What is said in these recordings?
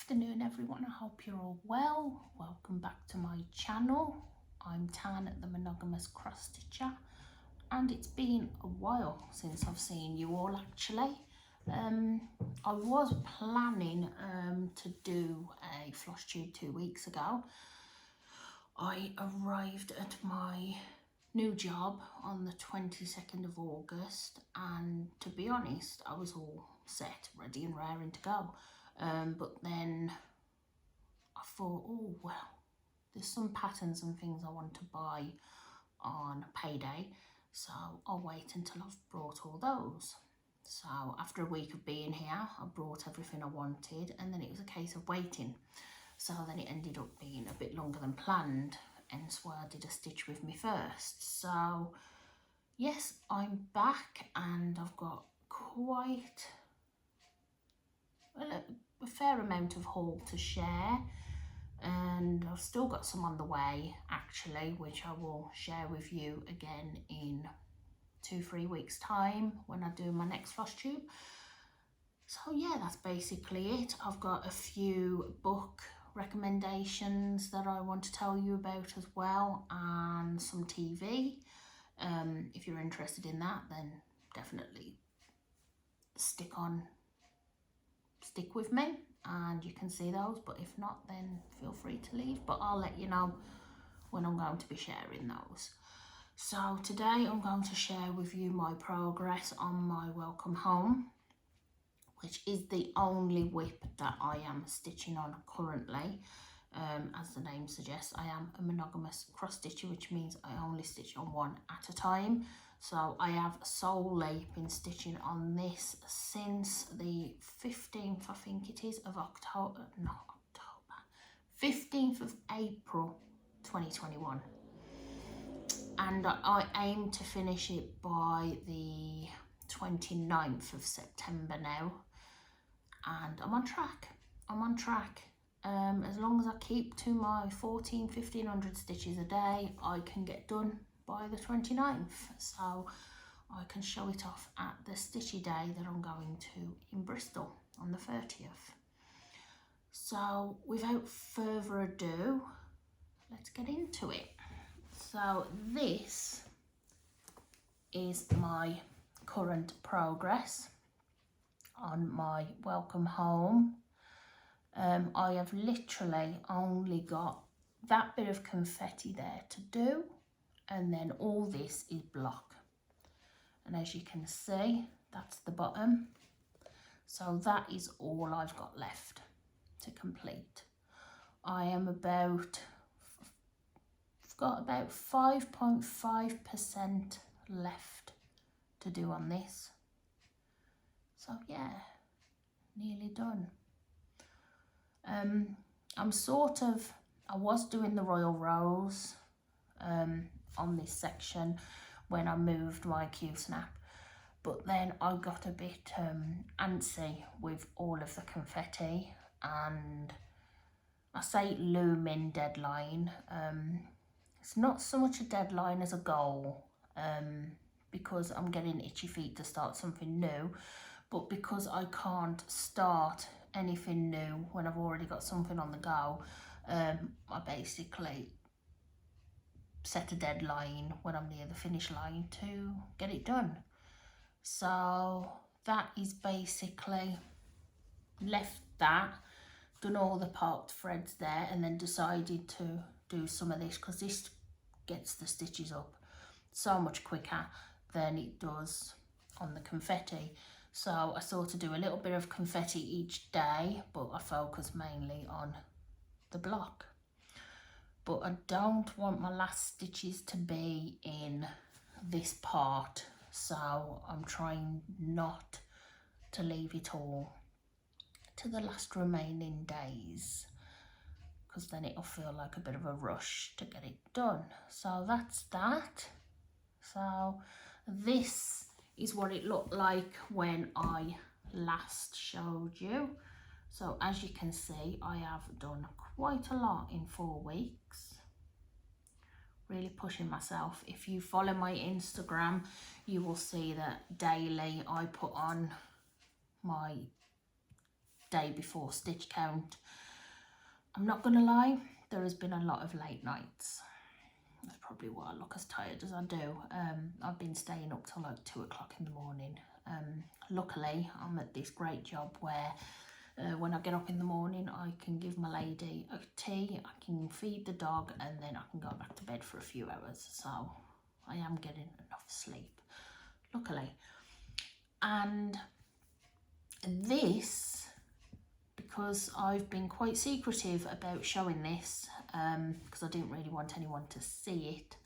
afternoon everyone, I hope you're all well. Welcome back to my channel. I'm Tan, the monogamous cross stitcher, and it's been a while since I've seen you all actually. I was planning to do a Flosstube 2 weeks ago. I arrived at my new job on the 22nd of August, and to be honest, I was all set, ready and raring to go. But then I thought, oh well, there's some patterns and things I want to buy on payday, so I'll wait until I've brought all those. So after a week of being here, I brought everything I wanted, and then it was a case of waiting. So then it ended up being a bit longer than planned, hence why I did a stitch with me first. So yes, I'm back and I've got quite a fair amount of haul to share, and I've still got some on the way actually, which I will share with you again in 2-3 weeks time when I do my next Flosstube. So yeah, that's basically it. I've got a few book recommendations that I want to tell you about as well, and some TV. If you're interested in that, then definitely stick with me and you can see those, but if not, then feel free to leave, but I'll let you know when I'm going to be sharing those. So today I'm going to share with you my progress on my welcome home, which is the only whip that I am stitching on currently. As the name suggests, I am a monogamous cross stitcher, which means I only stitch on one at a time. So I have solely been stitching on this since the 15th, I think it is, of October, not October, 15th of April 2021. And I aim to finish it by the 29th of September now. And I'm on track. As long as I keep to my 1500 stitches a day, I can get done by the 29th, so I can show it off at the stitchy day that I'm going to in Bristol on the 30th. So without further ado, let's get into it. So this is my current progress on my welcome home. I have literally only got that bit of confetti there to do, and then all this is block, and as you can see, that's the bottom. So that is all I've got left to complete. I am I've got about 5.5% left to do on this. So yeah, nearly done. I was doing the Royal Rose on this section when I moved my Q-snap, but then I got a bit antsy with all of the confetti, and I say looming deadline. It's not so much a deadline as a goal, because I'm getting itchy feet to start something new, but because I can't start anything new when I've already got something on the go, I basically set a deadline when I'm near the finish line to get it done. So that is basically left that, done all the part threads there, and then decided to do some of this because this gets the stitches up so much quicker than it does on the confetti. So I sort of do a little bit of confetti each day, but I focus mainly on the block. But I don't want my last stitches to be in this part, so I'm trying not to leave it all to the last remaining days, because then it'll feel like a bit of a rush to get it done. So that's that. So this is what it looked like when I last showed you. So as you can see, I have done quite a lot in 4 weeks. Really pushing myself. If you follow my Instagram, you will see that daily I put on my day before stitch count. I'm not gonna lie, there has been a lot of late nights. That's probably why I look as tired as I do. I've been staying up till like 2 o'clock in the morning. Luckily, I'm at this great job where when I get up in the morning, I can give my lady a tea, I can feed the dog, and then I can go back to bed for a few hours. So I am getting enough sleep, luckily. And this, because I've been quite secretive about showing this, because I didn't really want anyone to see it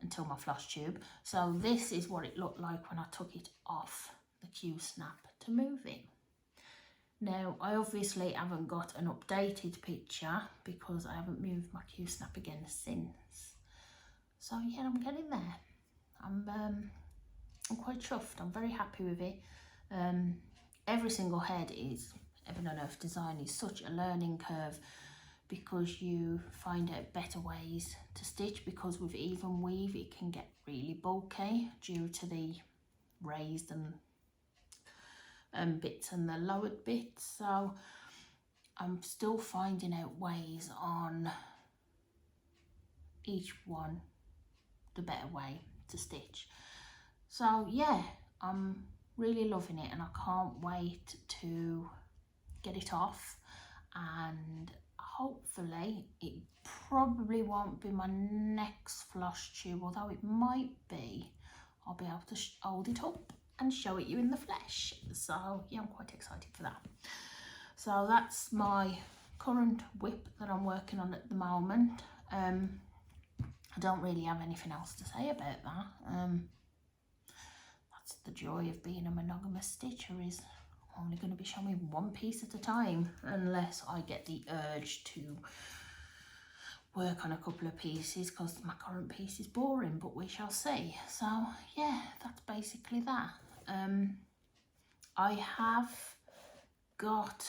until my Flosstube. So this is what it looked like when I took it off the Q-snap to move it. Now, I obviously haven't got an updated picture because I haven't moved my Q-snap again since. So yeah, I'm getting there. I'm quite chuffed. I'm very happy with it. Every single head is Heaven on Earth design is such a learning curve, because you find out better ways to stitch, because with even weave it can get really bulky due to the raised and bits and the lowered bits. So I'm still finding out ways on each one, the better way to stitch. So yeah, I'm really loving it and I can't wait to get it off, and hopefully it probably won't be my next Flosstube, although it might be. I'll be able to hold it up and show it you in the flesh. So yeah, I'm quite excited for that. So that's my current whip that I'm working on at the moment. I don't really have anything else to say about that. That's the joy of being a monogamous stitcher, is only going to be showing one piece at a time, unless I get the urge to work on a couple of pieces because my current piece is boring, but we shall see. So yeah, that's basically that. I have got,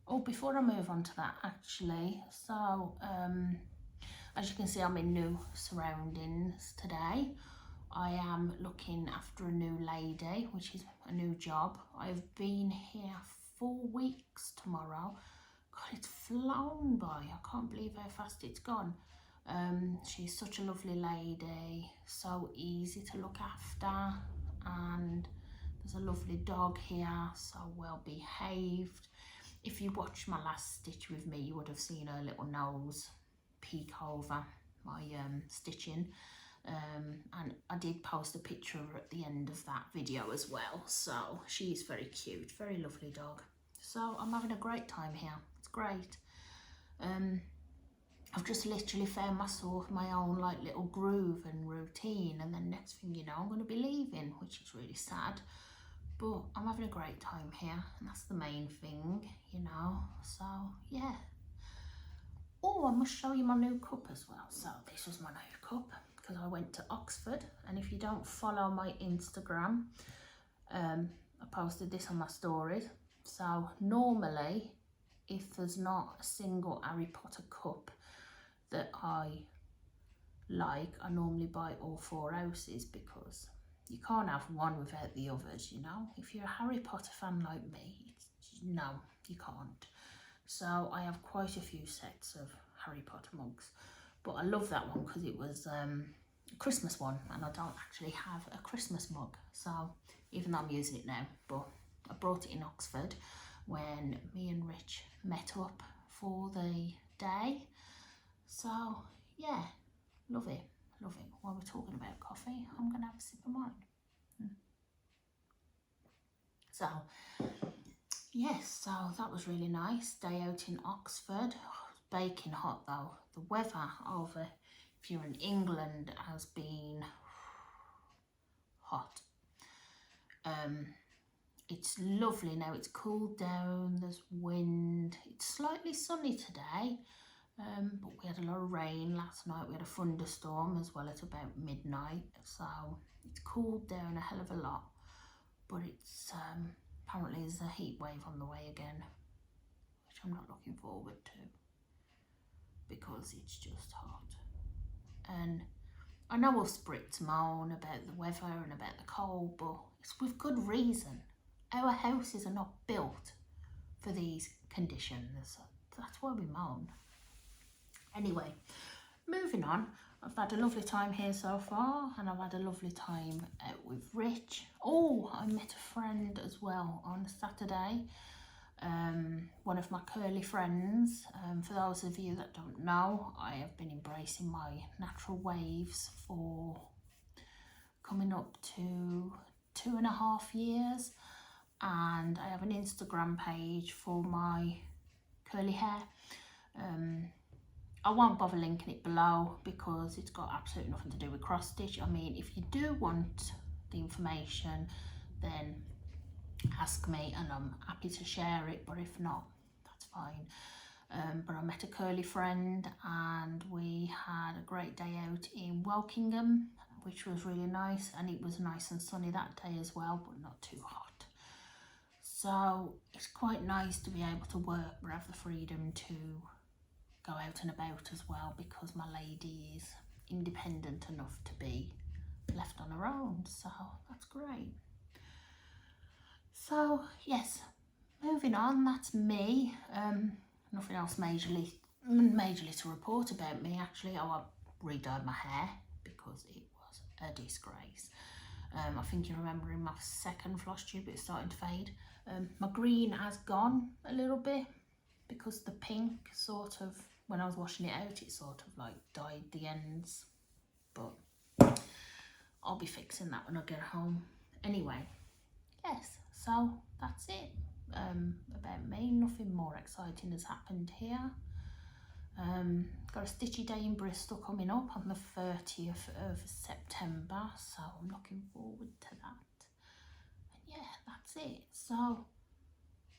oh, before I move on to that actually, so as you can see, I'm in new surroundings today. I am looking after a new lady, which is a new job. I've been here 4 weeks tomorrow. God, it's flown by. I can't believe how fast it's gone. She's such a lovely lady, so easy to look after, and there's a lovely dog here, so well behaved. If you watched my last stitch with me, you would have seen her little nose peek over my stitching. And I did post a picture of her at the end of that video as well, so she's very cute, very lovely dog. So I'm having a great time here. It's great. I've just literally found myself my own like little groove and routine, and then next thing you know, I'm going to be leaving, which is really sad, but I'm having a great time here, and that's the main thing, you know. So yeah. Oh, I must show you my new cup as well. So this was my new cup, because I went to Oxford, and if you don't follow my Instagram, I posted this on my stories. So normally, if there's not a single Harry Potter cup that I like, I normally buy all 4 houses, because you can't have one without the others, you know. If you're a Harry Potter fan like me, no, you can't. So I have quite a few sets of Harry Potter mugs, but I love that one because it was a Christmas one, and I don't actually have a Christmas mug, so even though I'm using it now, but I brought it in Oxford when me and Rich met up for the day. So yeah, love it, love it. While we're talking about coffee, I'm gonna have a sip of mine. So yes, so that was really nice. Day out in Oxford. Oh, it's baking hot though. The weather over, if you're in England, has been hot. It's lovely now. It's cooled down. There's wind. It's slightly sunny today, but we had a lot of rain last night. We had a thunderstorm as well at about midnight, so it's cooled down a hell of a lot. But it's apparently there's a heat wave on the way again, which I'm not looking forward to, because it's just hot. And I know we'll sprit moan about the weather and about the cold, but it's with good reason. Our houses are not built for these conditions. That's why we moan. Anyway, moving on. I've had a lovely time here so far, and I've had a lovely time out with Rich. Oh, I met a friend as well on Saturday. One of my curly friends. For those of you that don't know, I have been embracing my natural waves for coming up to 2.5 years, and I have an Instagram page for my curly hair. I won't bother linking it below because it's got absolutely nothing to do with cross stitch. I mean, if you do want the information, then ask me and I'm happy to share it, but if not, that's fine. But I met a curly friend and we had a great day out in Wokingham, which was really nice, and it was nice and sunny that day as well, but not too hot. So it's quite nice to be able to work but have the freedom to go out and about as well, because my lady is independent enough to be left on her own, so that's great. So yes, moving on, that's me. Nothing else majorly to report about me actually. Oh, I re-dyed my hair because it was a disgrace. I think you remember in my second floss tube it's starting to fade. My green has gone a little bit because the pink sort of, when I was washing it out, it sort of like dyed the ends, but I'll be fixing that when I get home. Anyway, yes, so that's it about me. Nothing more exciting has happened here. Got a stitchy day in Bristol coming up on the 30th of September, so I'm looking forward to that. And yeah, that's it. So,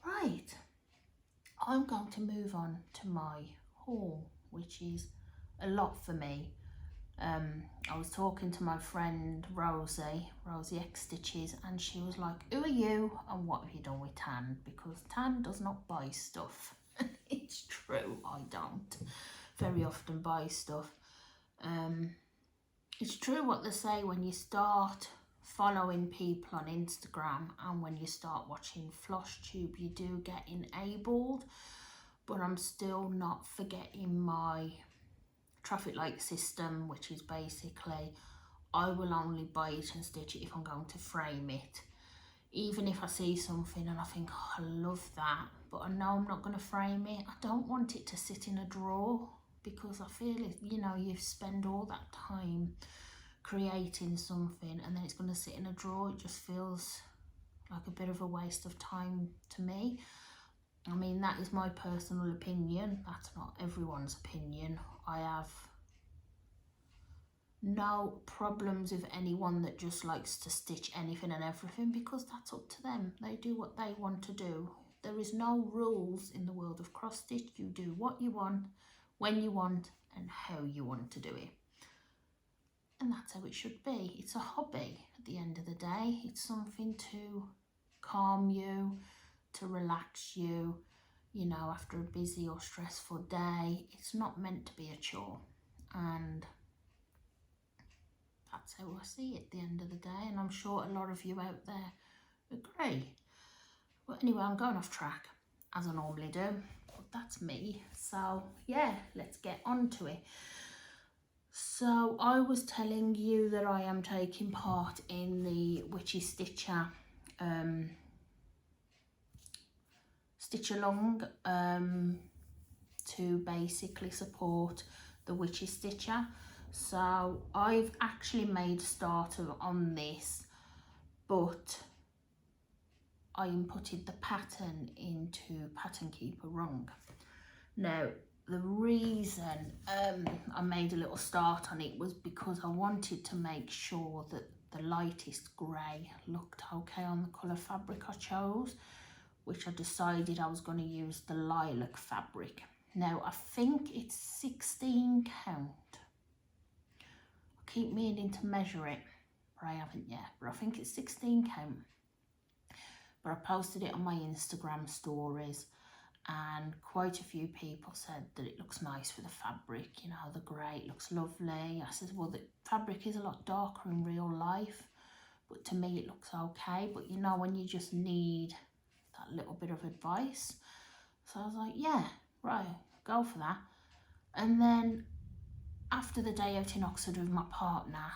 right, I'm going to move on to my haul, which is a lot for me. I was talking to my friend Rosie Cxcbytan, and she was like, who are you and what have you done with Tan? Because Tan does not buy stuff. It's true, I don't very often buy stuff. It's true what they say, when you start following people on Instagram and when you start watching Flosstube, you do get enabled, but I'm still not forgetting my traffic light system, which is basically I will only buy it and stitch it if I'm going to frame it. Even if I see something and I think, oh, I love that, but I know I'm not going to frame it, I don't want it to sit in a drawer, because I feel it, you know, you spend all that time creating something and then it's going to sit in a drawer. It just feels like a bit of a waste of time to me. I mean, that is my personal opinion. That's not everyone's opinion. I have no problems with anyone that just likes to stitch anything and everything, because that's up to them. They do what they want to do. There is no rules in the world of cross stitch. You do what you want, when you want, and how you want to do it. And that's how it should be. It's a hobby at the end of the day. It's something to calm you, to relax you, you know, after a busy or stressful day. It's not meant to be a chore, and that's how I see it at the end of the day, and I'm sure a lot of you out there agree. But anyway, I'm going off track as I normally do, but that's me. So yeah, let's get on to it. So I was telling you that I am taking part in the Witchy Stitcher stitch along to basically support the Witchy Stitcher. So I've actually made a starter on this, but I inputted the pattern into Pattern Keeper wrong. Now, the reason I made a little start on it was because I wanted to make sure that the lightest grey looked okay on the colour fabric I chose, which I decided I was going to use the lilac fabric. Now, I think it's 16 count. I keep meaning to measure it, but I haven't yet, but I think it's 16 count. But I posted it on my Instagram stories, and quite a few people said that it looks nice with the fabric, you know, the grey, it looks lovely. I said, well, the fabric is a lot darker in real life, but to me it looks okay. But you know, when you just need that little bit of advice. So I was like, yeah, right, go for that. And then after the day out in Oxford with my partner,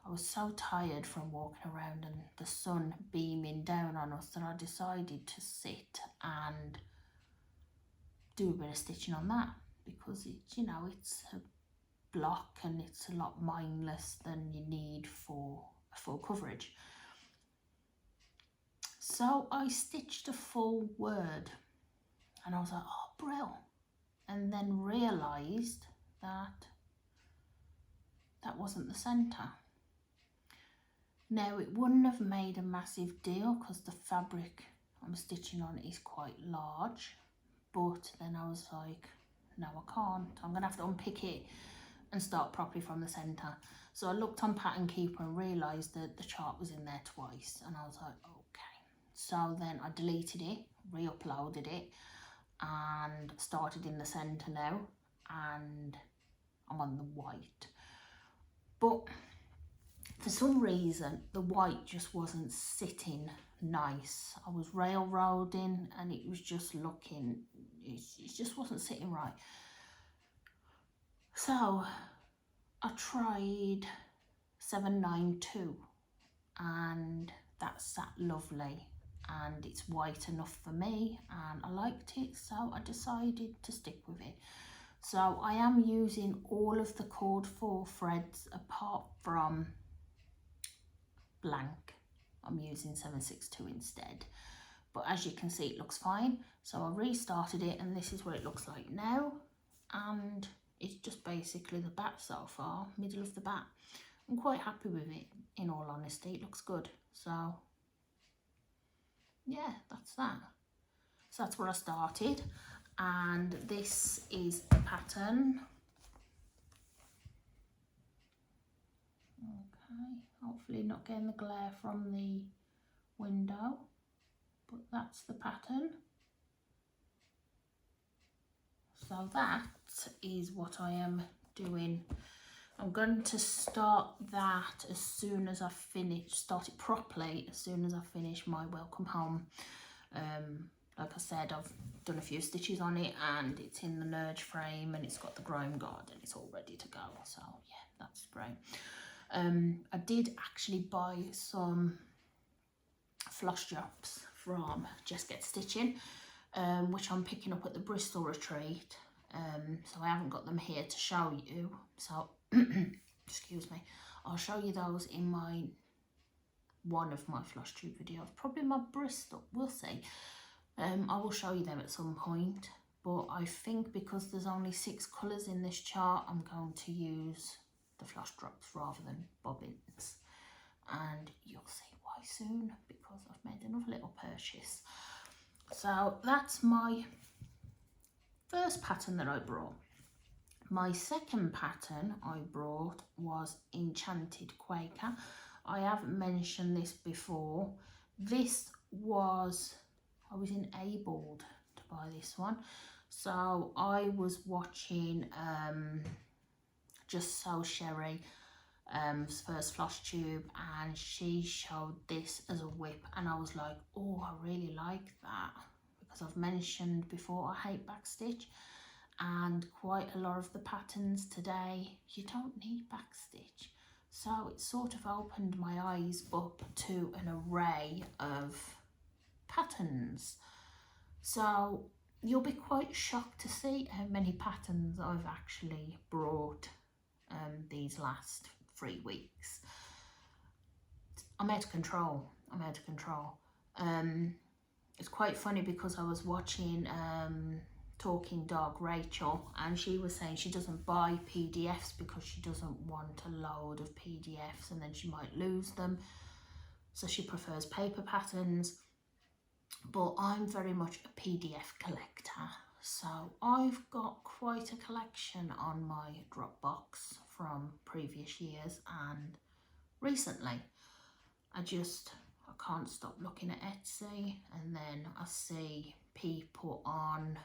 I was so tired from walking around and the sun beaming down on us that I decided to sit and do a bit of stitching on that, because it's, you know, it's a block and it's a lot mindless than you need for a full coverage. So I stitched a full word and I was like, oh, brill. And then realised that that wasn't the centre. Now, it wouldn't have made a massive deal because the fabric I'm stitching on is quite large, but then I was like, no, I can't. I'm going to have to unpick it and start properly from the centre. So I looked on Pattern Keeper and realised that the chart was in there twice, and I was like, okay. So then I deleted it, re-uploaded it, and started in the centre now, and I'm on the white. But for some reason, the white just wasn't sitting nice. I was railroading and it was just looking, it just wasn't sitting right. So I tried 792 and that sat lovely, and it's white enough for me and I liked it, so I decided to stick with it. So I am using all of the cord 4 threads apart from blank. I'm using 762 instead, but as you can see it looks fine. So I restarted it and this is what it looks like now, and it's just basically the back so far, middle of the back. I'm quite happy with it, in all honesty. It looks good. So yeah, that's that. So that's where I started, and this is the pattern. Okay, hopefully not getting the glare from the window, but that's the pattern. So that is what I am doing. I'm going to start that as soon as I finish, start it properly as soon as I finish my welcome home. Like I said, I've done a few stitches on it and it's in the nudge frame and it's got the grime guard and it's all ready to go. So yeah, that's great. I did actually buy some floss drops from Just Get Stitching, which I'm picking up at the Bristol retreat. So I haven't got them here to show you. So, excuse me, I'll show you those in one of my Flosstube videos, probably my Bristol, we'll see. I will show you them at some point, but I think because there's only 6 colours in this chart, I'm going to use the floss drops rather than bobbins, and you'll see why soon, because I've made another little purchase. So that's my first pattern that I brought. My second pattern I brought was Enchanted Quaker. I haven't mentioned this before. This was, I was enabled to buy this one. So I was watching Just So Cherie first Flosstube, and she showed this as a whip and I was like, oh, I really like that, because I've mentioned before I hate backstitch, and quite a lot of the patterns today you don't need backstitch. So it sort of opened my eyes up to an array of patterns. So you'll be quite shocked to see how many patterns I've actually brought these last 3 weeks. I'm out of control. It's quite funny because I was watching Talking Dog Rachel, and she was saying she doesn't buy PDFs because she doesn't want a load of PDFs and then she might lose them, so she prefers paper patterns. But I'm very much a PDF collector, so I've got quite a collection on my Dropbox from previous years and recently. I can't stop looking at Etsy, and then I see people on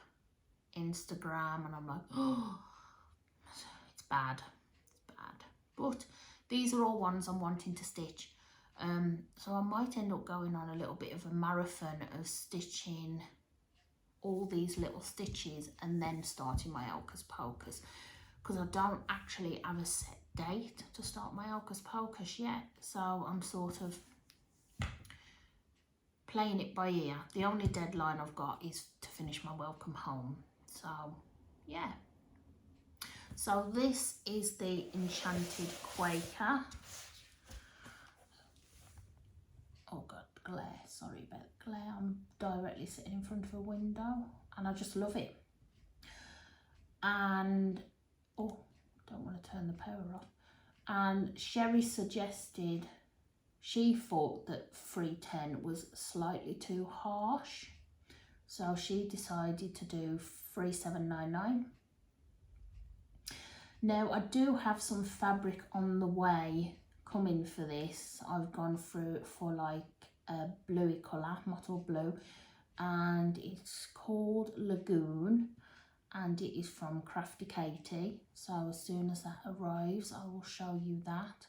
Instagram and I'm like, oh, it's bad. But these are all ones I'm wanting to stitch. So I might end up going on a little bit of a marathon of stitching all these little stitches and then starting my Hocus Pocus, because I don't actually have a set date to start my Hocus Pocus yet, so I'm sort of playing it by ear. The only deadline I've got is to finish my Welcome Home. So yeah, so this is the Enchanted Quaker. Oh god, glare, sorry about the glare. I'm directly sitting in front of a window and I just love it. And oh, don't want to turn the power off. And Cherie suggested, she thought that 310 was slightly too harsh, so she decided to do 3799. Now I do have some fabric on the way coming for this. I've gone through for like a bluey colour, mottled blue, and it's called Lagoon, and it is from Crafty Katie. So as soon as that arrives I will show you that.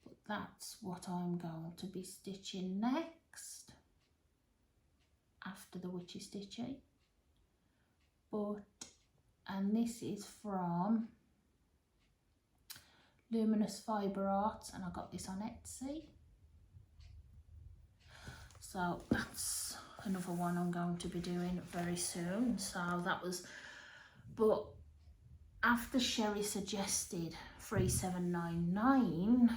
But that's what I'm going to be stitching next after the Witchy Stitchy. And this is from Luminous Fibre Arts, and I got this on Etsy. So that's another one I'm going to be doing very soon. So that was, but after Cherie suggested 3799,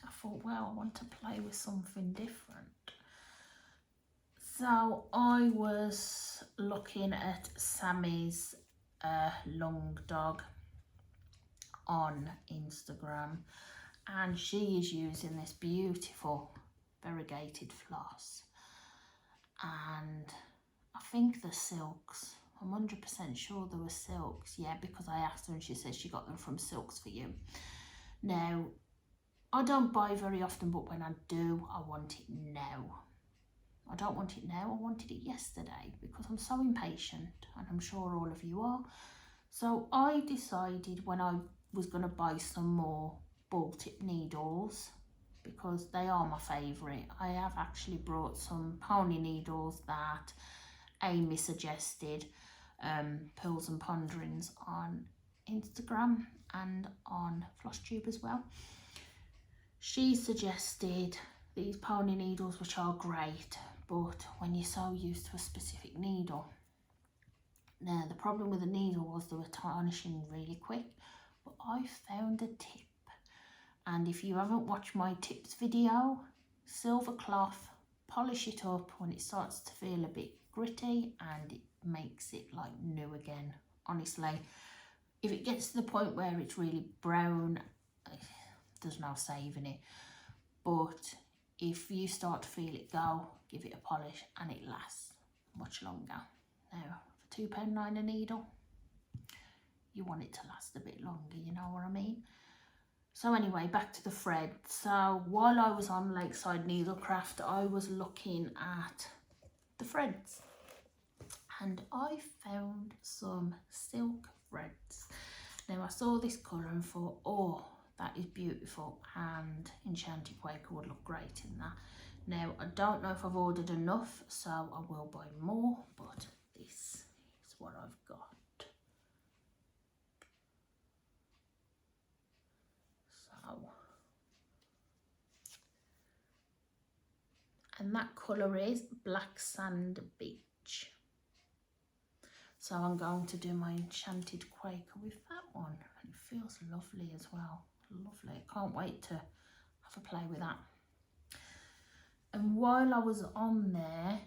I thought, well, I want to play with something different. So I was looking at Sammy's long dog on Instagram, and she is using this beautiful variegated floss, and I think the silks, I'm 100% sure there were silks, yeah, because I asked her and she said she got them from Silks For You. Now I don't buy very often, but when I do I want it now. I don't want it now, I wanted it yesterday because I'm so impatient, and I'm sure all of you are. So I decided when I was going to buy some more ball tip needles, because they are my favourite. I have actually brought some pony needles that Amy suggested, Pearls and Ponderings on Instagram and on Flosstube as well. She suggested these pony needles, which are great, but when you're so used to a specific needle. Now the problem with the needle was they were tarnishing really quick, but I found a tip, and if you haven't watched my tips video, silver cloth, polish it up when it starts to feel a bit gritty and it makes it like new again. Honestly, if it gets to the point where it's really brown, there's no saving it, but if you start to feel it go, give it a polish and it lasts much longer. Now for £2.9 a needle, you want it to last a bit longer, you know what I mean? So anyway, back to the thread. So while I was on Lakeside Needlecraft, I was looking at the threads, and I found some silk threads. Now I saw this colour and thought, oh, that is beautiful, and Enchanted Quaker would look great in that. Now I don't know if I've ordered enough, so I will buy more, but this is what I've got. So, and that colour is Black Sand Beach. So I'm going to do my Enchanted Quaker with that one, and it feels lovely as well. Lovely, can't wait to have a play with that. And while I was on there,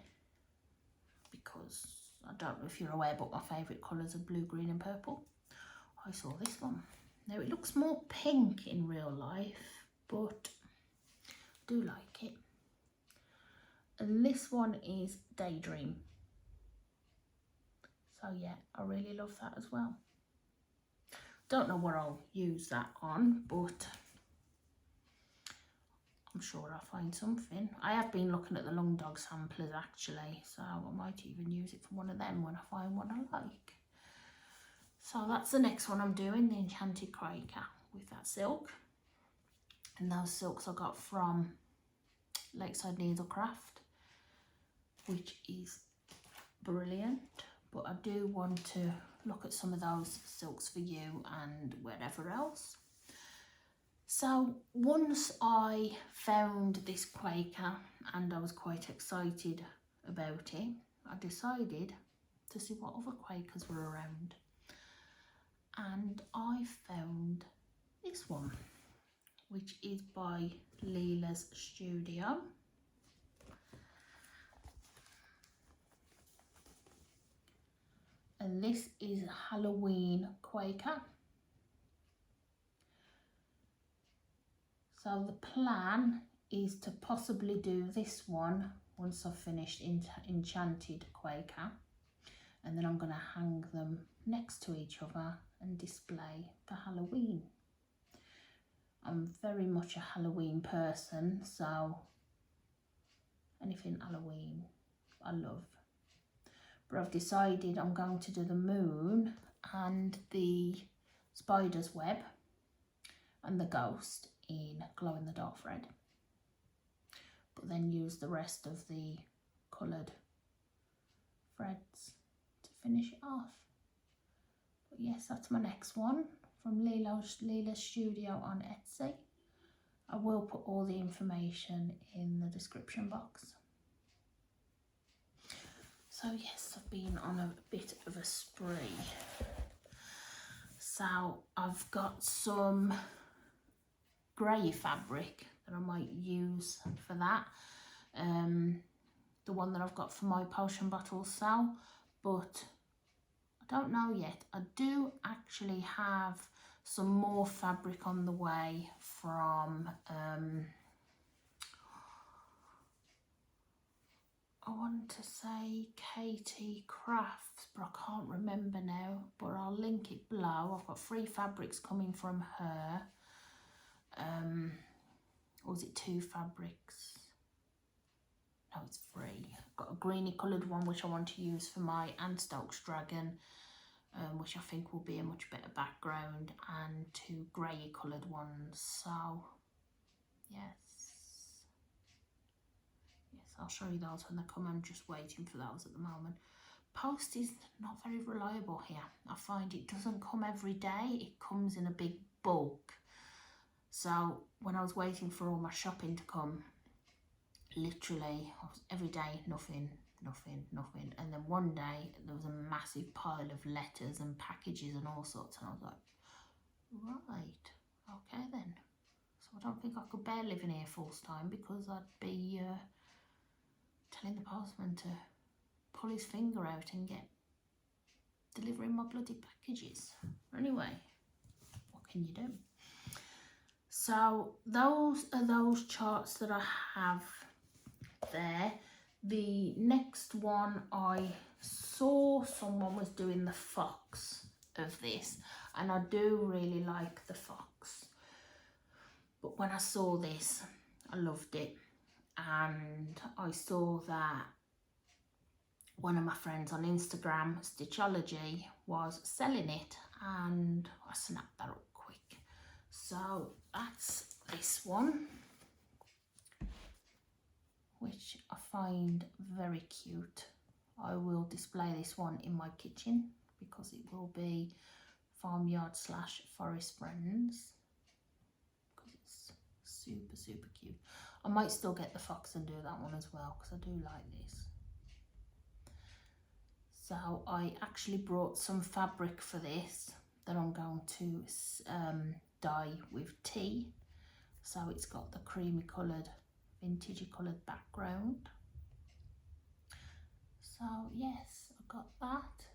because I don't know if you're aware, but my favourite colours are blue, green and purple, I saw this one. Now it looks more pink in real life, but I do like it. And this one is Daydream. So yeah, I really love that as well. Don't know what I'll use that on, but I'm sure I'll find something. I have been looking at the long dog samplers actually, so I might even use it for one of them when I find one I like. So that's the next one I'm doing, the Enchanted Quaker with that silk. And those silks I got from Lakeside Needlecraft, which is brilliant. But I do want to look at some of those silks for you and wherever else. So once I found this Quaker and I was quite excited about it, I decided to see what other Quakers were around. And I found this one, which is by Lilas Studio. And this is Halloween Quaker. So the plan is to possibly do this one once I've finished Enchanted Quaker, and then I'm going to hang them next to each other and display for Halloween. I'm very much a Halloween person, so anything Halloween I love. But I've decided I'm going to do the moon and the spider's web and the ghost in glow in the dark thread, but then use the rest of the coloured threads to finish it off. But yes, that's my next one from Lilas Studio on Etsy. I will put all the information in the description box. So yes, I've been on a bit of a spree. So I've got some grey fabric that I might use for that. The one that I've got for my potion bottle sale, but I don't know yet. I do actually have some more fabric on the way from I want to say Katie Crafts, but I can't remember now, but I'll link it below. I've got 3 fabrics coming from her. Or was it 2 fabrics? No, it's 3. I've got a greeny coloured one which I want to use for my Antisocial dragon, which I think will be a much better background, and 2 grey coloured ones. So yes, I'll show you those when they come. I'm just waiting for those at the moment. Post is not very reliable here. I find it doesn't come every day. It comes in a big bulk. So when I was waiting for all my shopping to come, literally every day, nothing. And then one day there was a massive pile of letters and packages and all sorts. And I was like, right, okay then. So I don't think I could bear living here full time, because I'd be telling the postman to pull his finger out and get delivering my bloody packages. Anyway, what can you do? So those are those charts that I have there. The next one, I saw someone was doing the fox of this, and I do really like the fox. But when I saw this, I loved it. And I saw that one of my friends on Instagram, Stitchology, was selling it, and I snapped that up quick. So that's this one, which I find very cute. I will display this one in my kitchen because it will be farmyard / forest friends, because it's super cute. I might still get the fox and do that one as well, because I do like this. So I actually brought some fabric for this that I'm going to dye with tea. So it's got the creamy coloured, vintagey coloured background. So yes, I got that.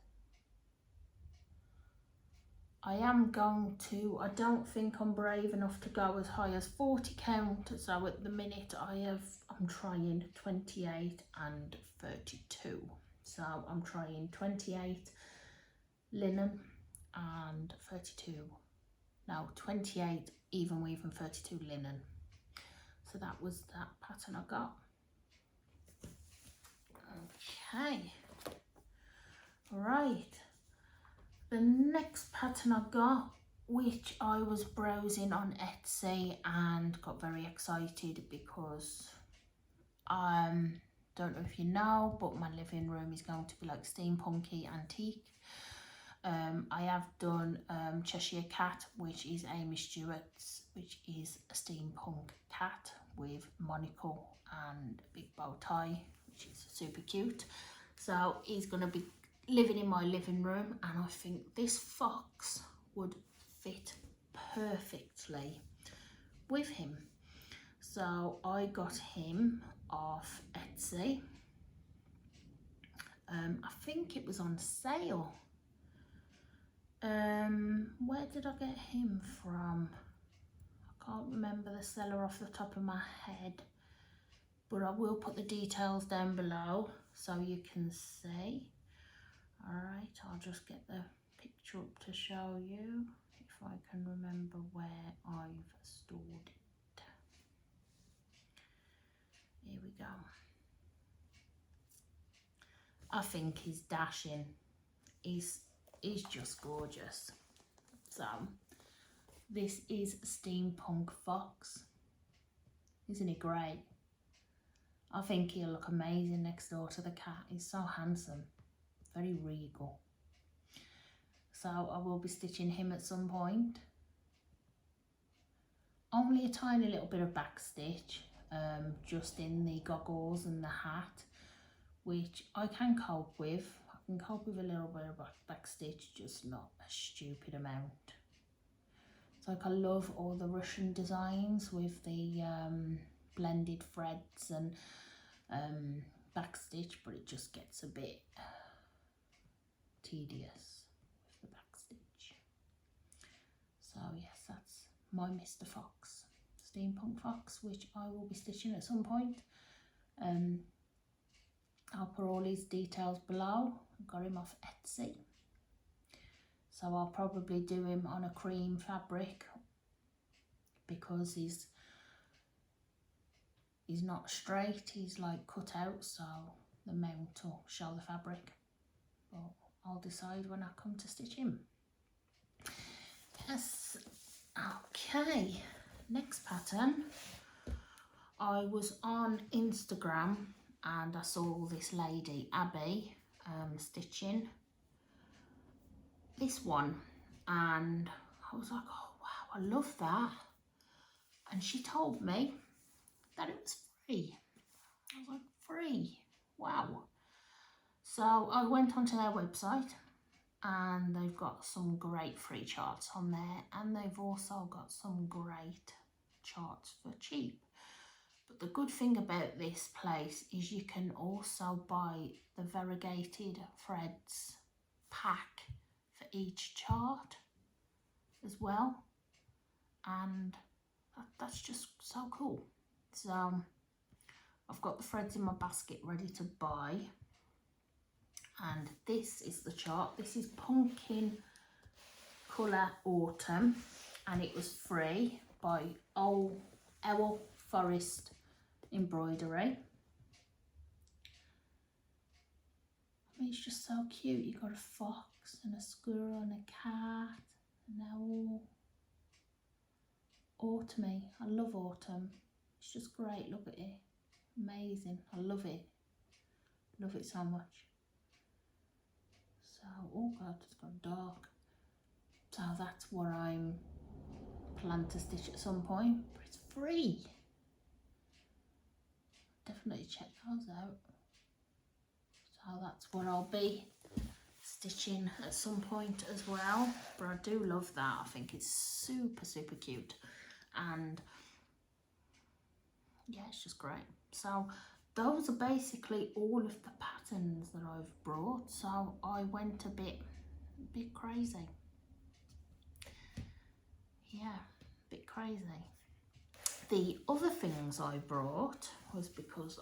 I am going to, I don't think I'm brave enough to go as high as 40 count. So at the minute I'm trying 28 and 32. So I'm trying 28 linen and 28 even weave and 32 linen. So that was that pattern I got. Okay, right. The next pattern I got which I was browsing on Etsy and got very excited because don't know if you know, but my living room is going to be like steampunky antique. I have done Cheshire Cat, which is Amy Stewart's, which is a steampunk cat with monocle and a big bow tie, which is super cute. So he's going to be living in my living room, and I think this fox would fit perfectly with him. So I got him off Etsy. I think it was on sale. Where did I get him from? I can't remember the seller off the top of my head, but I will put the details down below so you can see. Alright, I'll just get the picture up to show you if I can remember where I've stored it. Here we go. I think he's dashing. He's just gorgeous. So this is Steampunk Fox. Isn't he great? I think he'll look amazing next door to the cat. He's so handsome, very regal. So I will be stitching him at some point. Only a tiny little bit of back stitch, just in the goggles and the hat, which I can cope with. I can cope with a little bit of back stitch, just not a stupid amount. It's like I love all the Russian designs with the blended threads and back stitch, but it just gets a bit tedious with the back stitch. So yes, that's my Mr. Fox, Steampunk Fox, which I will be stitching at some point. I'll put all his details below. I got him off Etsy, so I'll probably do him on a cream fabric because he's not straight, he's like cut out, so the mount will show the fabric, but I'll decide when I come to stitch him. Yes, okay, next pattern. I was on Instagram and I saw this lady, Abby, stitching this one, and I was like, oh wow, I love that. And she told me that it was free. I was like, free? Wow. So I went onto their website and they've got some great free charts on there, and they've also got some great charts for cheap. But the good thing about this place is you can also buy the variegated threads pack for each chart as well, and that's just so cool. So I've got the threads in my basket ready to buy, and this is the chart. This is Pumpkin Colour Autumn, and it was free by Owl Forest Embroidery. I mean, it's just so cute. You've got a fox and a squirrel and a cat, an owl. Autumny. I love autumn. It's just great. Look at it. Amazing. I love it. Love it so much. So, oh god, it's gone dark. So that's what I'm planning to stitch at some point, but it's free. Definitely check those out. So that's what I'll be stitching at some point as well. But I do love that. I think it's super, super cute. And yeah, it's just great. So those are basically all of the patterns that I've brought. So I went a bit crazy. Yeah, a bit crazy. The other things I brought was because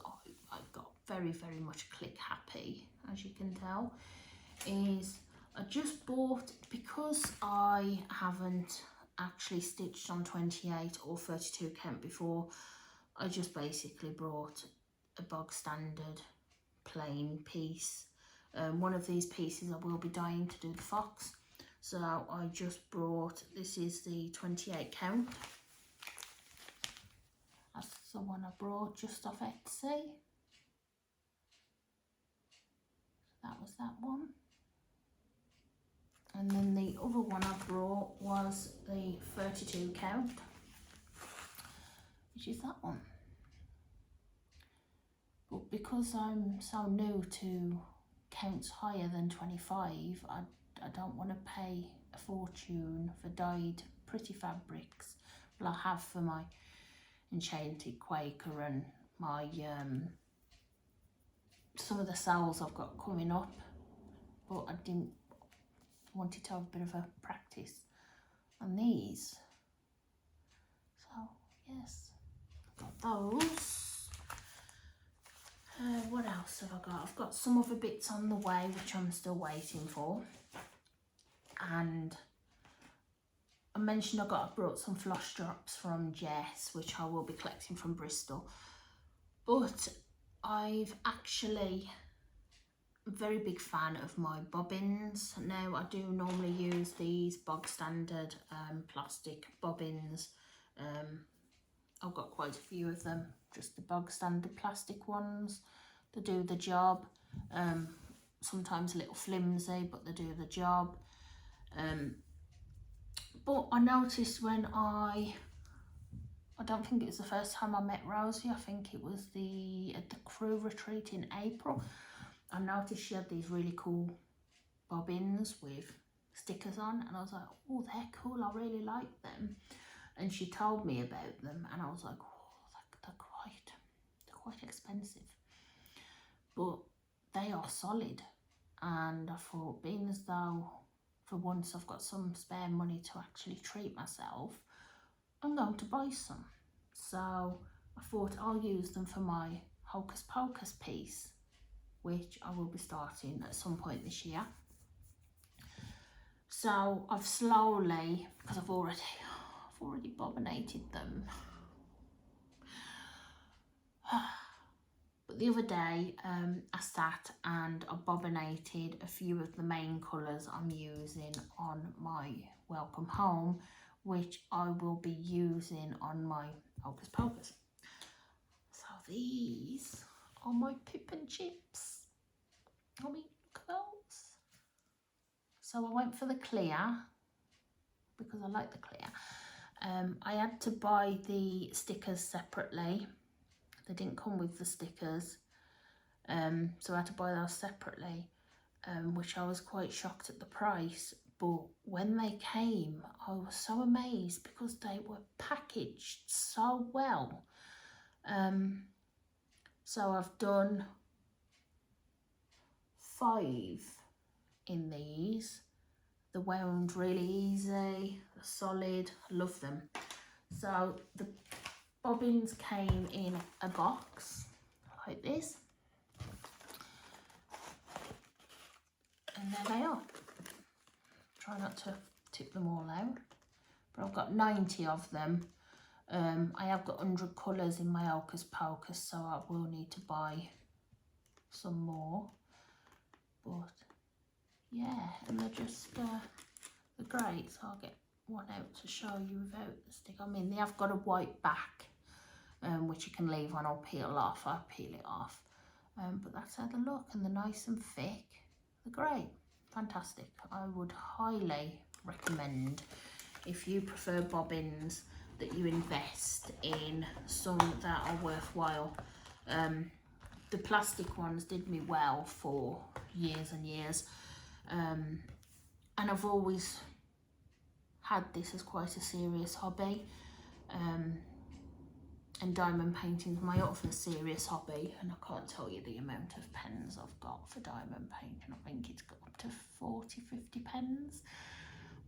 I got very, very much click happy, as you can tell, is I just bought, because I haven't actually stitched on 28 or 32 count before, I just basically brought a bog standard plain piece. One of these pieces I will be dying to do the fox, So I just brought, this is the 28 count. That's the one I brought just off Etsy. That was that one. And then the other one I brought was the 32 count, which is that one. But because I'm so new to counts higher than 25, I don't want to pay a fortune for dyed pretty fabrics. Well, I have for my Enchanted Quaker and my some of the sales I've got coming up, but I wanted to have a bit of a practice on these. So yes, I've got those. What else have I got? I've got some other bits on the way which I'm still waiting for. And I mentioned I brought some floss drops from Jess, which I will be collecting from Bristol. But I've actually a very big fan of my bobbins. Now I do normally use these bog standard plastic bobbins. I've got quite a few of them, just the bog standard plastic ones. They do the job. Sometimes a little flimsy, but they do the job. But I noticed when I don't think it was the first time I met Rosie, I think it was at the crew retreat in April. I noticed she had these really cool bobbins with stickers on, and I was like, oh, they're cool, I really like them. And she told me about them, and I was like, oh, they're quite expensive, but they are solid. And I thought, being as though for once I've got some spare money to actually treat myself, I'm going to buy some. So I thought I'll use them for my Hocus Pocus piece, which I will be starting at some point this year. So I've slowly, because I've already bobbinated them. But the other day I sat and I bobbinated a few of the main colours I'm using on my Welcome Home, which I will be using on my Hocus Pocus. So these are my Pip and Chips. I mean, look at those. So I went for the clear because I like the clear. I had to buy the stickers separately. They didn't come with the stickers, so I had to buy those separately, which I was quite shocked at the price. But when they came, I was so amazed because they were packaged so well. So I've done 5 in these. They're wound really easy, they're solid, I love them. So the bobbins came in a box like this, and there they are. Try not to tip them all out, but I've got 90 of them. I have got 100 colours in my Hocus Pocus, so I will need to buy some more. But yeah, and they're just they're great. So I'll get one out to show you without the stick. I mean, they have got a white back, which you can leave on or peel off. I peel it off, but that's how they look, and they're nice and thick. They're great, fantastic. I would highly recommend, if you prefer bobbins, that you invest in some that are worthwhile. The plastic ones did me well for years and years, and I've always had this as quite a serious hobby, and diamond painting is my other serious hobby, and I can't tell you the amount of pens I've got for diamond painting. I think it's got up to 40-50 pens.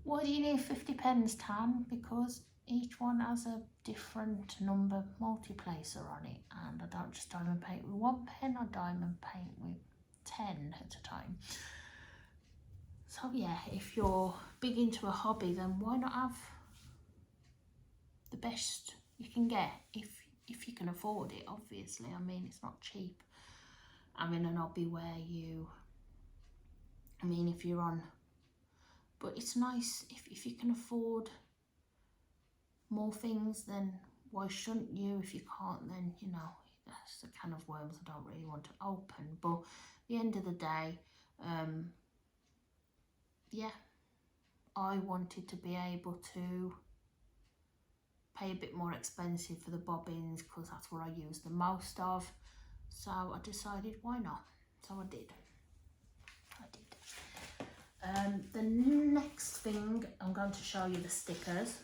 Why do you need 50 pens, Tan? Because each one has a different number multiplacer on it, and I don't just diamond paint with 1 pen, I diamond paint with 10 at a time. So yeah, if you're big into a hobby, then why not have the best you can get, if you can afford it, obviously. I mean, it's not cheap. I'm in an hobby where if you're on but it's nice if you can afford more things, then why shouldn't you? If you can't, then you know, that's a can of worms I don't really want to open. But at the end of the day, yeah, I wanted to be able to pay a bit more expensive for the bobbins because that's what I use the most of. So I decided, why not? So I did. The next thing, I'm going to show you the stickers.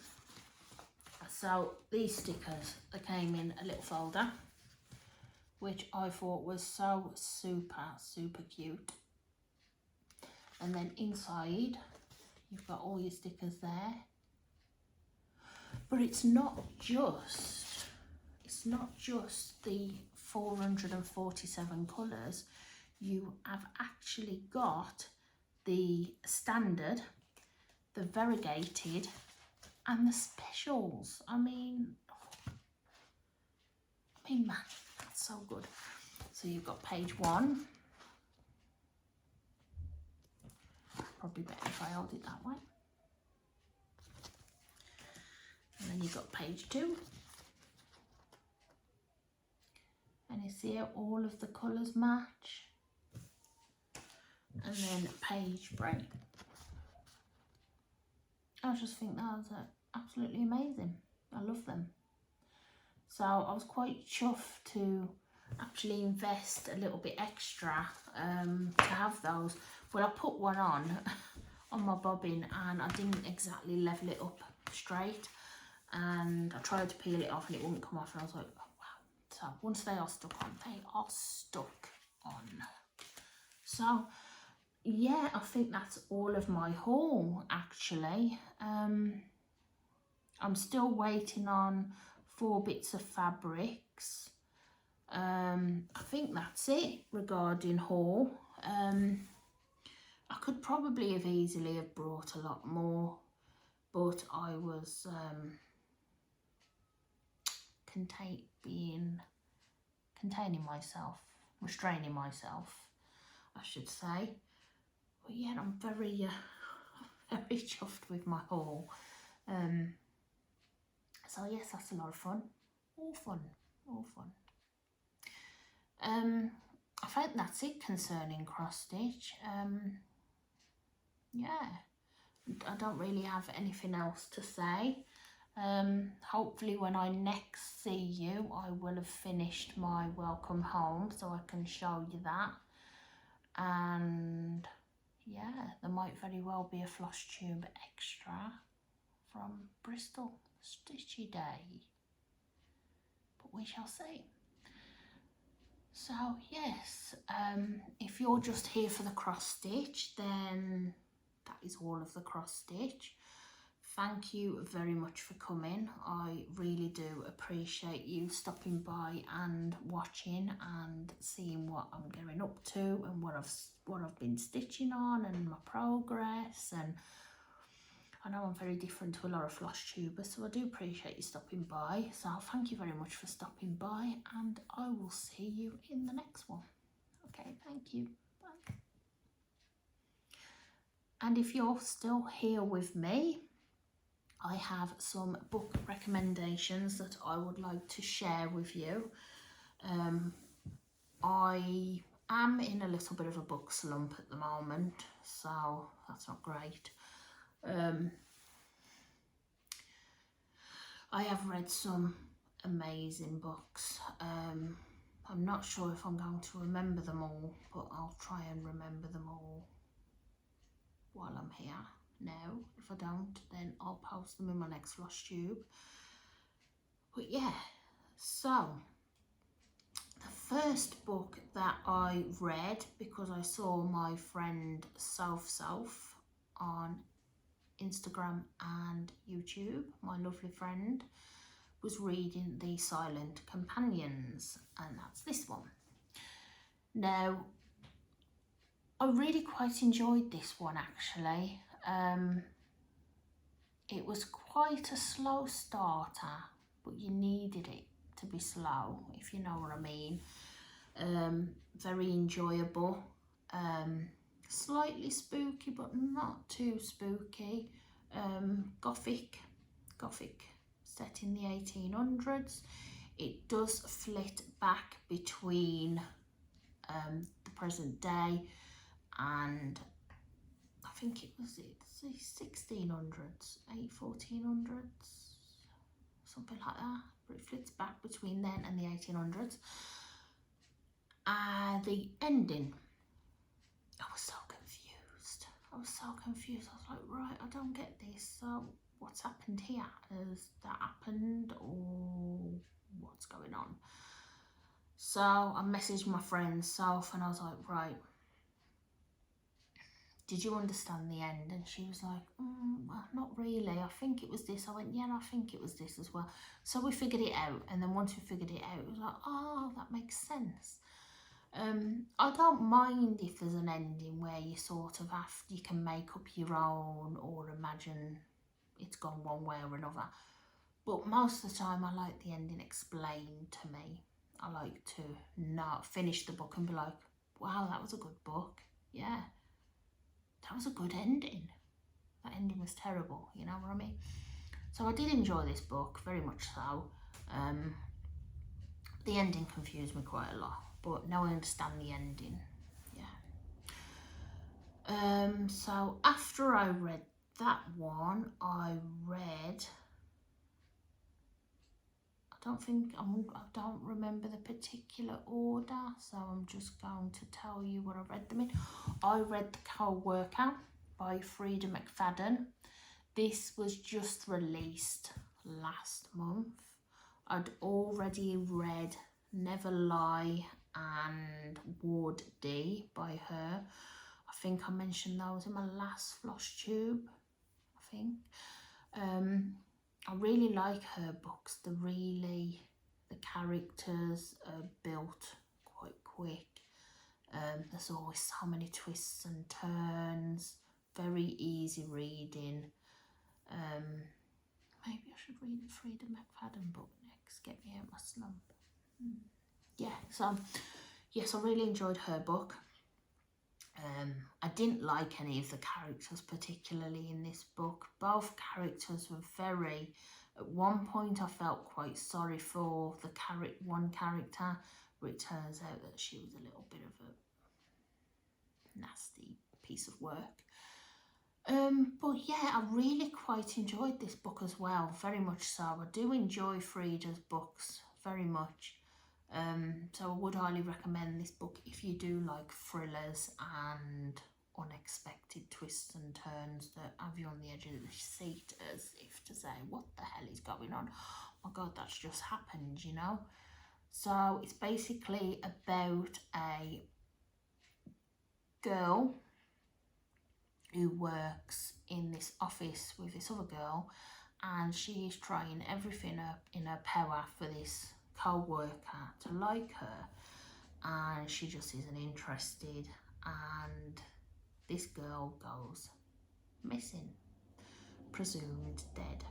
So these stickers, they came in a little folder, which I thought was so super cute. And then inside, you've got all your stickers there. But it's not just the 447 colours. You have actually got the standard, the variegated, and the specials. I mean, man, that's so good. So you've got page 1. Probably better if I hold it that way. And then you've got page 2. And you see how all of the colours match. And then page 3. I just think those are absolutely amazing. I love them. So I was quite chuffed to actually invest a little bit extra to have those. Well, I put one on my bobbin and I didn't exactly level it up straight. And I tried to peel it off and it wouldn't come off. And I was like, oh, wow. So once they are stuck on, they are stuck on. So yeah, I think that's all of my haul actually. I'm still waiting on 4 bits of fabrics. I think that's it regarding haul. I could probably have easily have brought a lot more, but I was restraining myself, I should say. But yeah, I'm very very chuffed with my haul. So yes, that's a lot of fun. All fun. I think that's it concerning cross stitch. Yeah, I don't really have anything else to say. Hopefully when I next see you, I will have finished my welcome home so I can show you that. And yeah, there might very well be a Flosstube extra from Bristol Stitchy Day, but we shall see. So yes, if you're just here for the cross stitch, then that is all of the cross stitch. Thank you very much for coming. I really do appreciate you stopping by and watching and seeing what I'm getting up to and what I've been stitching on and my progress. And I know I'm very different to a lot of Flosstubers, so I do appreciate you stopping by. So thank you very much for stopping by, and I will see you in the next one. Okay, thank you. Bye. And if you're still here with me, I have some book recommendations that I would like to share with you. I am in a little bit of a book slump at the moment, so that's not great. I have read some amazing books. I'm not sure if I'm going to remember them all, but I'll try and remember them all while I'm here now. If I don't, then I'll post them in my next Flosstube. But yeah, so the first book that I read, because I saw my friend South on Instagram and YouTube, my lovely friend, was reading The Silent Companions, and that's this one. Now, I really quite enjoyed this one actually. It was quite a slow starter, but you needed it to be slow, if you know what I mean. Very enjoyable. slightly spooky but not too spooky. Gothic set in the 1800s. It does flit back between the present day and I think it was the 1600s, 1400s, something like that. But it flits back between then and the 1800s. The ending, I was so confused. I was like, right, I don't get this. So what's happened here? Has that happened or what's going on? So I messaged my friend Soph and I was like, right, did you understand the end? And she was like, well, not really. I think it was this. I went, yeah, I think it was this as well. So we figured it out. And then once we figured it out, it was like, oh, that makes sense. I don't mind if there's an ending where you sort of you can make up your own or imagine it's gone one way or another. But most of the time I like the ending explained to me. I like to not finish the book and be like, wow, that was a good book. Yeah, that was a good ending. That ending was terrible, you know what I mean? So I did enjoy this book, very much so. The ending confused me quite a lot, but now I understand the ending. Yeah. So after I read that one, I read, I don't remember the particular order, so I'm just going to tell you what I read them in. I read The Co-Worker by Frida McFadden. This was just released last month. I'd already read Never Lie and Ward D by her. I think I mentioned those in my last Flosstube, I think. I really like her books. The characters are built quite quick. There's always so many twists and turns. Very easy reading. Maybe I should read the Frida McFadden book next. Get me out my slump. Yeah, so yes, I really enjoyed her book. I didn't like any of the characters particularly in this book. Both characters were very, at one point I felt quite sorry for the one character, but it turns out that she was a little bit of a nasty piece of work. But yeah, I really quite enjoyed this book as well, very much so. I do enjoy Frida's books very much. So I would highly recommend this book if you do like thrillers and unexpected twists and turns that have you on the edge of the seat, as if to say, what the hell is going on? Oh my God, that's just happened, you know? So it's basically about a girl who works in this office with this other girl, and she is trying everything up in her power for this co-worker to like her, and she just isn't interested, and this girl goes missing, presumed dead.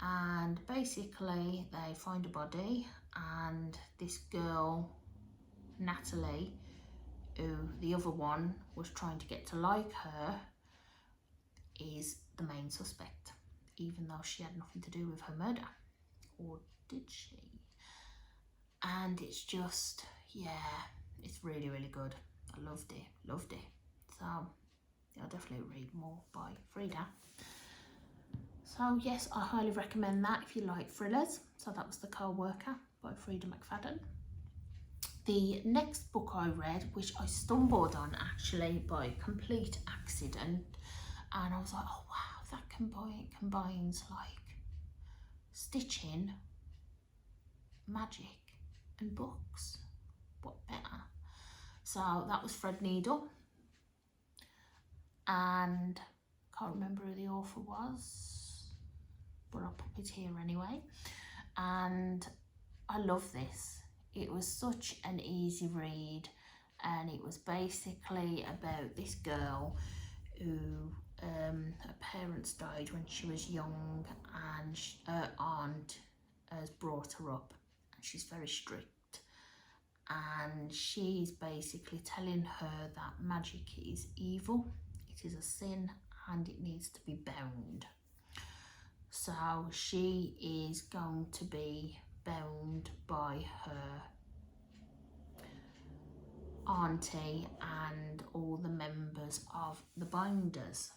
And basically they find a body, and this girl, Natalie, who the other one was trying to get to like her, is the main suspect, even though she had nothing to do with her murder. Or did she? And it's just, yeah, it's really, really good. I loved it. So I'll definitely read more by Frida. So yes, I highly recommend that if you like thrillers. So that was The Co-Worker by Frida McFadden. The next book I read, which I stumbled on actually by complete accident, and I was like, oh wow, that combines like stitching, magic and books. What better? So that was Fred Needle, and I can't remember who the author was, but I'll pop it here anyway. And I love this. It was such an easy read, and it was basically about this girl who her parents died when she was young, and her aunt has brought her up, and she's very strict, and she's basically telling her that magic is evil, it is a sin, and it needs to be bound. So she is going to be bound by her auntie and all the members of the binders.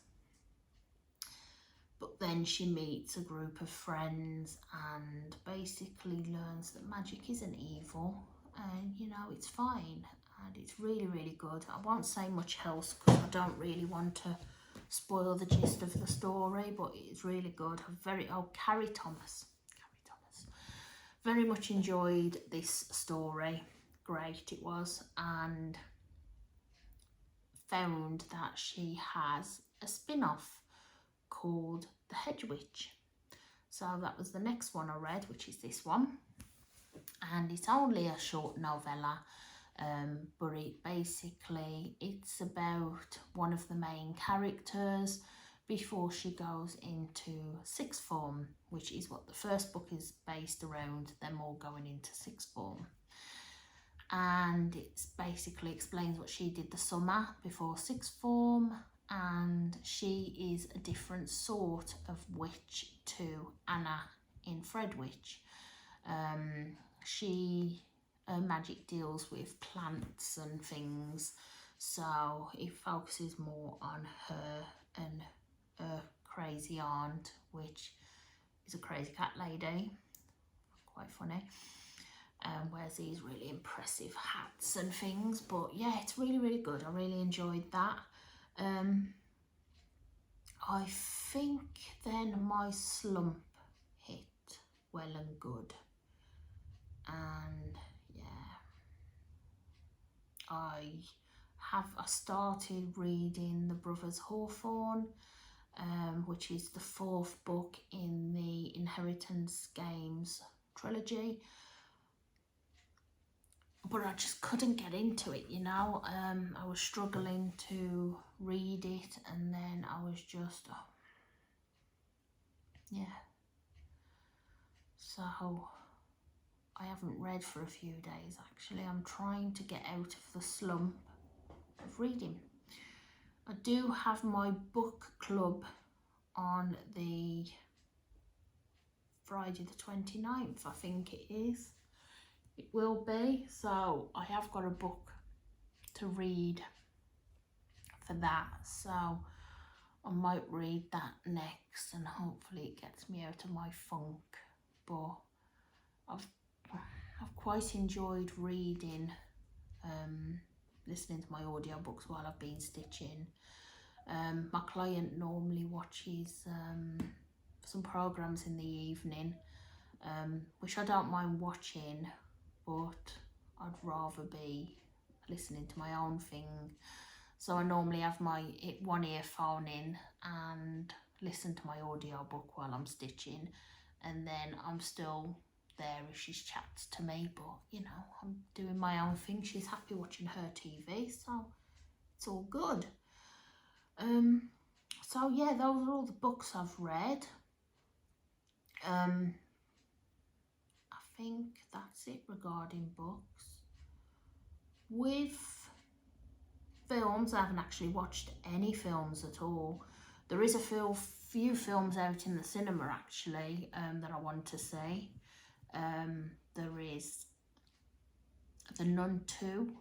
But then she meets a group of friends and basically learns that magic isn't evil, and you know, it's fine, and it's really, really good. I won't say much else because I don't really want to spoil the gist of the story, but it's really good. Carrie Thomas. Very much enjoyed this story. Great it was, and found that she has a spin-off called The Hedge Witch. So that was the next one I read, which is this one, and it's only a short novella, but it's about one of the main characters before she goes into sixth form, which is what the first book is based around, them all going into sixth form. And it basically explains what she did the summer before sixth form, and she is a different sort of witch to Anna in Fredwitch. Her magic deals with plants and things, so it focuses more on her and her crazy aunt, which is a crazy cat lady, quite funny. Wears these really impressive hats and things, but yeah, it's really, really good. I really enjoyed that. I think then my slump hit well and good, and yeah, I started reading the Brothers Hawthorne, which is the fourth book in the Inheritance Games trilogy, but I just couldn't get into it, you know. I was struggling to read it, and then I was just, yeah. So I haven't read for a few days, actually. I'm trying to get out of the slump of reading. I do have my book club on the Friday the 29th, I think it is. It will be, so I have got a book to read for that, so I might read that next, and hopefully it gets me out of my funk. But I've quite enjoyed reading, listening to my audiobooks while I've been stitching. My client normally watches some programs in the evening, which I don't mind watching, but I'd rather be listening to my own thing. So I normally have my one earphone in and listen to my audiobook while I'm stitching, and then I'm still there if she chats to me, but you know, I'm doing my own thing. She's happy watching her TV, so it's all good. So yeah, those are all the books I've read. I think that's it regarding books. With films, I haven't actually watched any films at all. There is a few films out in the cinema actually, that I want to see. There is The Nun 2,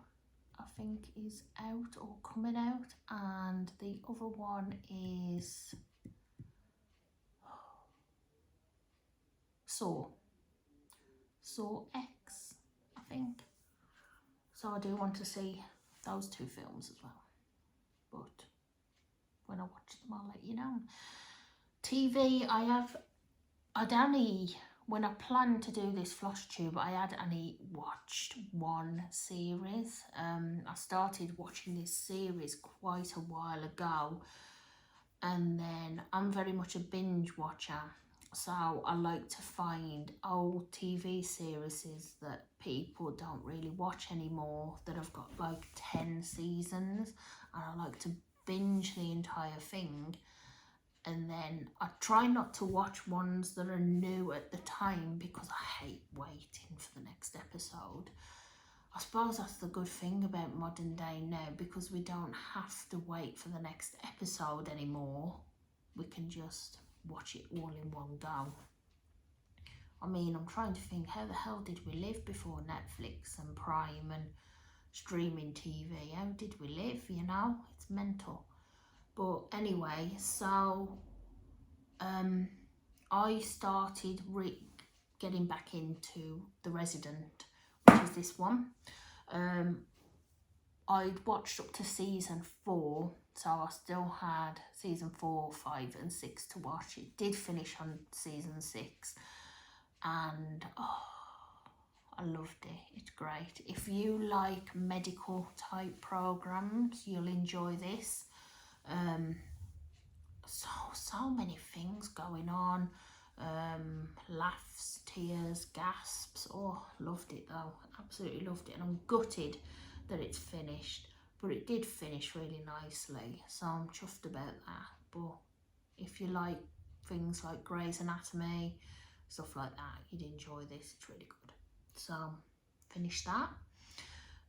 I think, is out or coming out, and the other one is Saw X, I think. So I do want to see those two films as well, but when I watch them I'll let you know. TV, when I planned to do this Flosstube, I had only watched one series. I started watching this series quite a while ago, and then I'm very much a binge watcher, so I like to find old TV series that people don't really watch anymore, that have got like 10 seasons, and I like to binge the entire thing. And then I try not to watch ones that are new at the time, because I hate waiting for the next episode. I suppose that's the good thing about modern day now, because we don't have to wait for the next episode anymore. We can just watch it all in one go. I mean, I'm trying to think, how the hell did we live before Netflix and Prime and streaming TV? How did we live, you know? It's mental. But anyway, so I started getting back into The Resident, which is this one. I'd watched up to season 4, so I still had season 4, 5 and 6 to watch. It did finish on season 6, and I loved it. It's great. If you like medical type programs, you'll enjoy this. So many things going on. Laughs, tears, gasps. Oh, loved it though. Absolutely loved it. And I'm gutted that it's finished, but it did finish really nicely, so I'm chuffed about that. But if you like things like Grey's Anatomy, stuff like that, you'd enjoy this. It's really good. So finished that.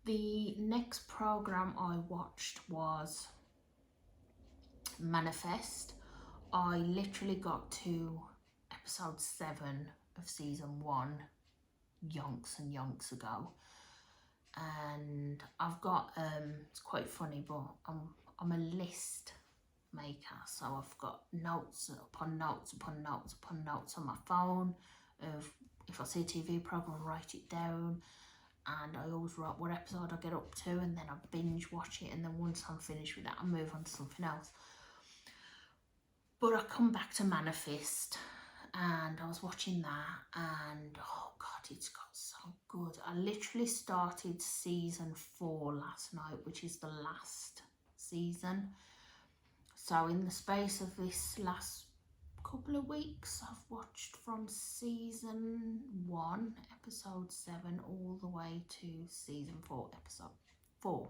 The next program I watched was Manifest. I literally got to episode 7 of season 1 yonks and yonks ago, and I've got it's quite funny, but I'm a list maker, so I've got notes upon notes upon notes upon notes on my phone of, if I see a TV program, I write it down, and I always write what episode I get up to, and then I binge watch it, and then once I'm finished with that, I move on to something else. But I come back to Manifest, and I was watching that, and oh god, it's got so good. I literally started season 4 last night, which is the last season. So in the space of this last couple of weeks, I've watched from season 1, episode 7, all the way to season 4, episode 4.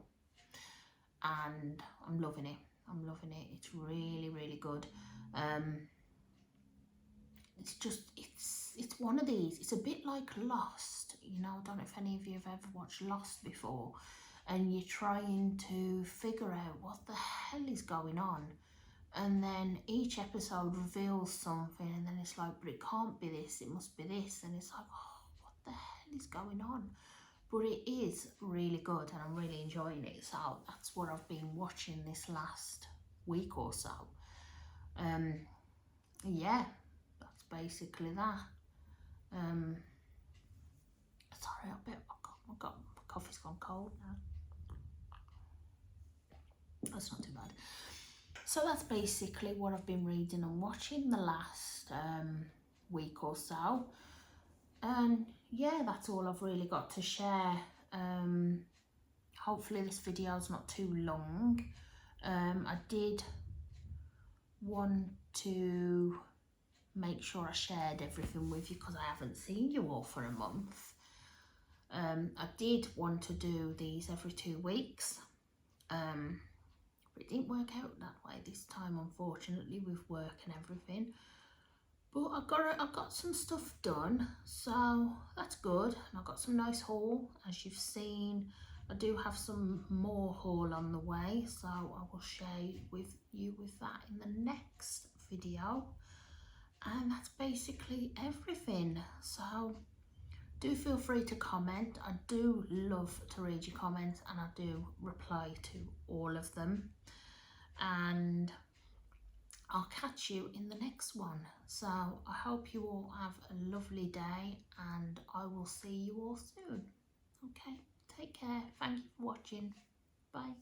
And I'm loving it. I'm loving it. It's really, really good. It's just, it's one of these, it's a bit like Lost, you know. I don't know if any of you have ever watched Lost before, and you're trying to figure out what the hell is going on, and then each episode reveals something, and then it's like, but it can't be this, it must be this, and it's like, oh, what the hell is going on? But it is really good, and I'm really enjoying it. So that's what I've been watching this last week or so. Yeah, that's basically that. Sorry, my coffee's gone cold now. That's not too bad. So that's basically what I've been reading and watching the last week or so. And yeah, that's all I've really got to share. Hopefully this video's not too long. I did want to make sure I shared everything with you, because I haven't seen you all for a month. I did want to do these every 2 weeks, but it didn't work out that way this time, unfortunately, with work and everything. But I got some stuff done, so that's good. And I got some nice haul, as you've seen. I do have some more haul on the way, so I will share with you with that in the next video. And that's basically everything. So do feel free to comment. I do love to read your comments, and I do reply to all of them. And I'll catch you in the next one. So I hope you all have a lovely day, and I will see you all soon. Okay, take care. Thank you for watching. Bye.